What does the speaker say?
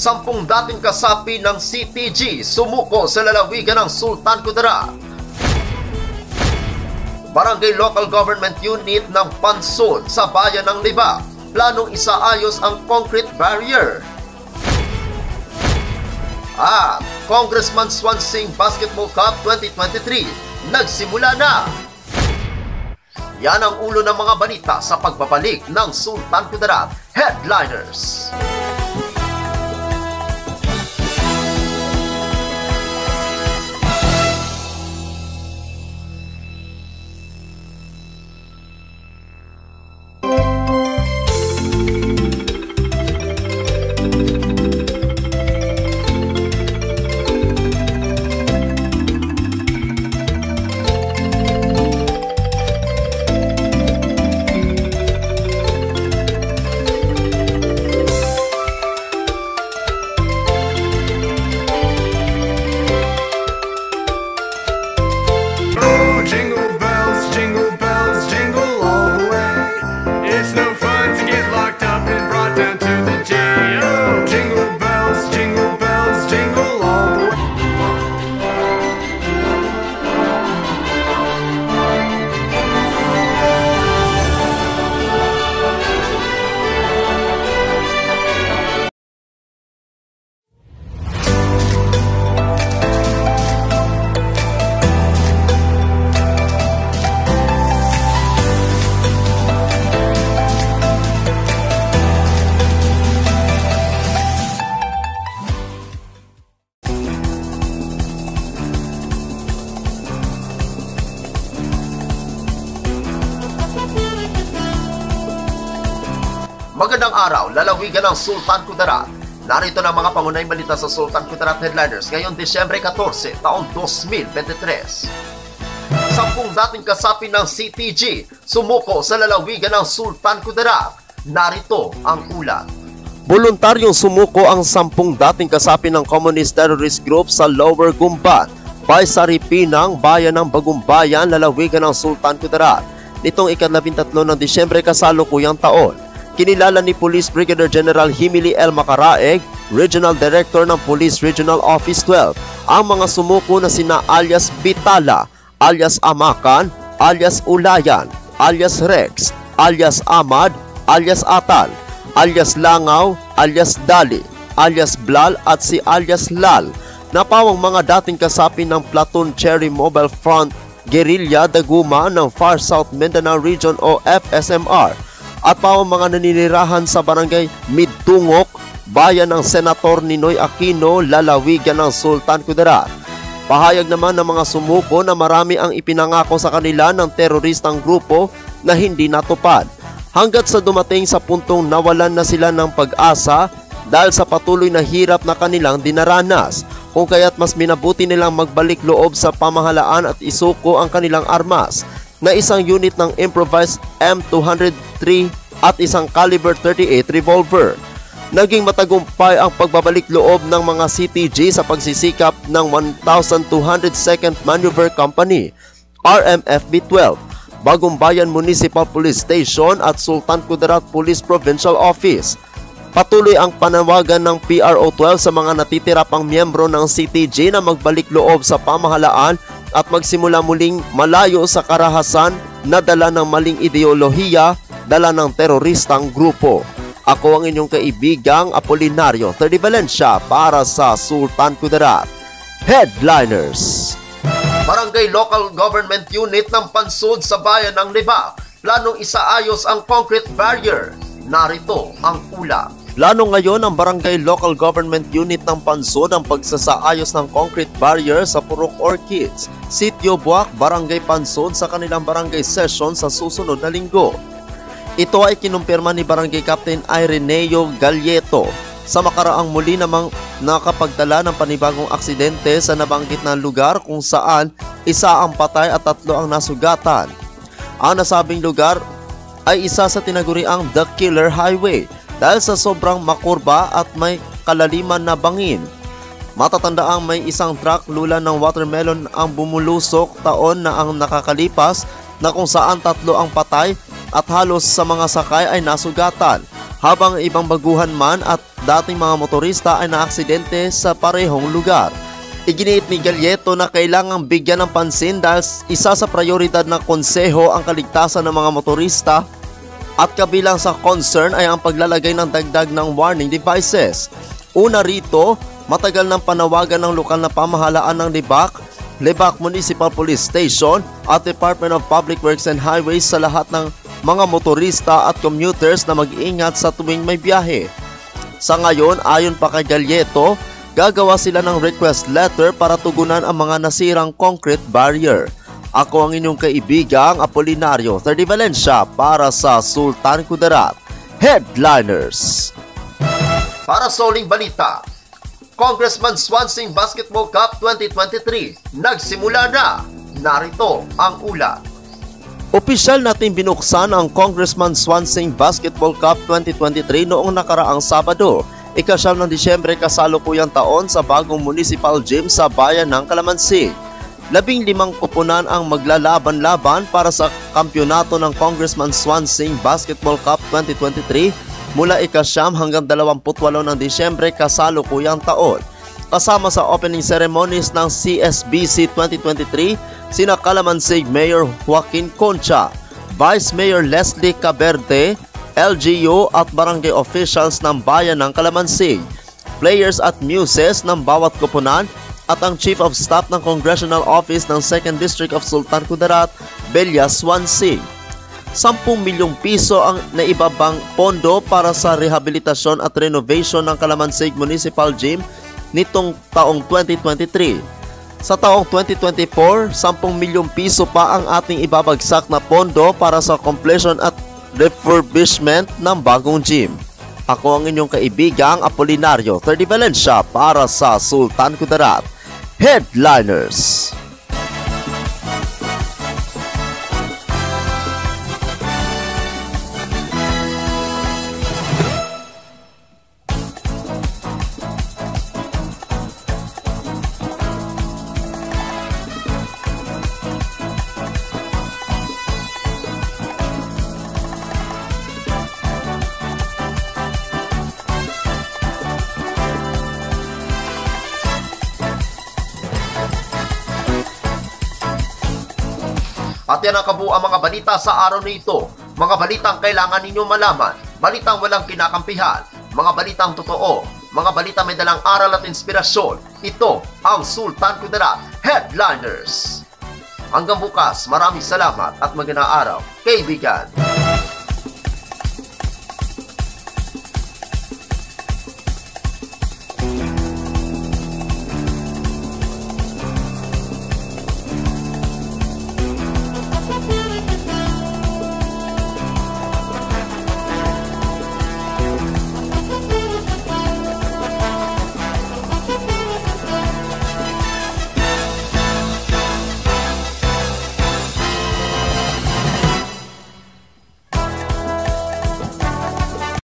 10 dating kasapi ng CTG sumuko sa lalawigan ng Sultan Kudarat. Barangay Local Government Unit ng Pansod sa bayan ng Libak, planong isaayos ang concrete barrier. At Congressman Swansing Basketball Cup 2023 nagsimula na. Yan ang ulo ng mga balita sa pagbabalik ng Sultan Kudarat Headliners. Magandang araw, lalawigan ng Sultan Kudarat. Narito na mga pangunahing balita sa Sultan Kudarat Headliners ngayong Disyembre 14, taong 2023. 10 dating kasapi ng CTG sumuko sa lalawigan ng Sultan Kudarat. Narito ang ulat. Voluntaryong sumuko ang 10 dating kasapi ng Communist Terrorist Group sa Lower Gumban, Baysari Pinang, bayan ng Bagumbayan, lalawigan ng Sultan Kudarat. Nitong ika-13 ng Disyembre kasalukuyang taon. Kinilala ni Police Brigadier General Himili L. Macaraeg, Regional Director ng Police Regional Office 12, ang mga sumuko na sina alias Bitala, alias Amakan, alias Ulayan, alias Rex, alias Ahmad, alias Atal, alias Langaw, alias Dali, alias Blal at si alias Lal, na pawang mga dating kasapi ng Platoon Cherry Mobile Front Guerrilla Daguma ng Far South Mindanao Region o FSMR, at pawang mga naninirahan sa barangay Midtungok, bayan ng Senator Ninoy Aquino, lalawigan ng Sultan Kudarat. Pahayag naman ng mga sumuko na marami ang ipinangako sa kanila ng teroristang grupo na hindi natupad, hanggat sa dumating sa puntong nawalan na sila ng pag-asa dahil sa patuloy na hirap na kanilang dinaranas, kung kaya't mas minabuti nilang magbalik loob sa pamahalaan at isuko ang kanilang armas na isang unit ng improvised M203 at isang caliber 38 revolver. Naging matagumpay ang pagbabalik loob ng mga CTG sa pagsisikap ng 1202nd Maneuver Company, RMFB-12, Bagumbayan Municipal Police Station at Sultan Kudarat Police Provincial Office. Patuloy ang panawagan ng PRO-12 sa mga natitira pang miyembro ng CTG na magbalik loob sa pamahalaan at magsimula muling malayo sa karahasan na dala ng maling ideolohiya, dala ng teroristang grupo. Ako ang inyong kaibigang Apolinario Terdi Valencia para sa Sultan Kudarat Headliners. Barangay Local Government Unit ng Pansod sa bayan ng Libak, planong isaayos ang concrete barrier. Narito ang ulat. Plano ngayon ng Barangay Local Government Unit ng Pansod ang pagsasaayos ng concrete barrier sa Purok Orchids, Sitio Buak, Barangay Pansod sa kanilang barangay session sa susunod na linggo. Ito ay kinumpirma ni Barangay Captain Ireneo Galleto sa makaraang muli namang nakapagdala ng panibagong aksidente sa nabanggit na lugar kung saan isa ang patay at 3 ang nasugatan. Ang nasabing lugar ay isa sa tinaguriang The Killer Highway dahil sa sobrang makurba at may kalaliman na bangin. Matatandaang may isang truck lula ng watermelon ang bumulusok taon na ang nakakalipas na kung saan 3 ang patay at halos sa mga sakay ay nasugatan, habang ibang baguhan man at dating mga motorista ay naaksidente sa parehong lugar. Iginiit ni Galleto na kailangang bigyan ng pansin dahil isa sa prioridad ng konseho ang kaligtasan ng mga motorista at kabilang sa concern ay ang paglalagay ng dagdag ng warning devices. Una rito, matagal ng panawagan ng lokal na pamahalaan ng Lebac Municipal Police Station at Department of Public Works and Highways sa lahat ng mga motorista at commuters na mag-iingat sa tuwing may biyahe. Sa ngayon, ayon pa kay Galleto, gagawa sila ng request letter para tugunan ang mga nasirang concrete barrier. Ako ang inyong kaibigang Apolinario 30 Valencia para sa Sultan Kudarat Headliners. Para sa uling balita, Congressman Swansing Basketball Cup 2023 nagsimula na. Narito ang ulat. Opisyal natin binuksan ang Congressman Swansing Basketball Cup 2023 noong nakaraang Sabado, ika-9 ng Disyembre kasalukuyang taon sa bagong municipal gym sa bayan ng Calamansig. 15 koponan ang maglalaban-laban para sa kampyonato ng Congressman Swansing Basketball Cup 2023 mula ika-9 hanggang 28 ng Disyembre kasalukuyang taon. Kasama sa opening ceremonies ng CSBC 2023, sina Calamansig Mayor Joaquin Concha, Vice Mayor Leslie Caberte, LGU at barangay officials ng bayan ng Calamansig, players at muses ng bawat koponan at ang Chief of Staff ng Congressional Office ng 2nd District of Sultan Kudarat, Belia Swansing. 10 milyong piso ang naibabang pondo para sa rehabilitasyon at renovation ng Calamansig Municipal Gym nitong taong 2023. Sa taong 2024, 10 milyong piso pa ang ating ibabagsak na pondo para sa completion at refurbishment ng bagong gym. Ako ang inyong kaibigang Apolinario 30 Valencia para sa Sultan Kudarat Headliners. At yan ang kabuuan mga balita sa araw na ito. Mga balitang kailangan ninyo malaman, balitang walang kinakampihan, mga balitang totoo, mga balita may dalang aral at inspirasyon. Ito ang Sultan Kudarat Headliners. Hanggang bukas, maraming salamat at magandang araw, kaibigan.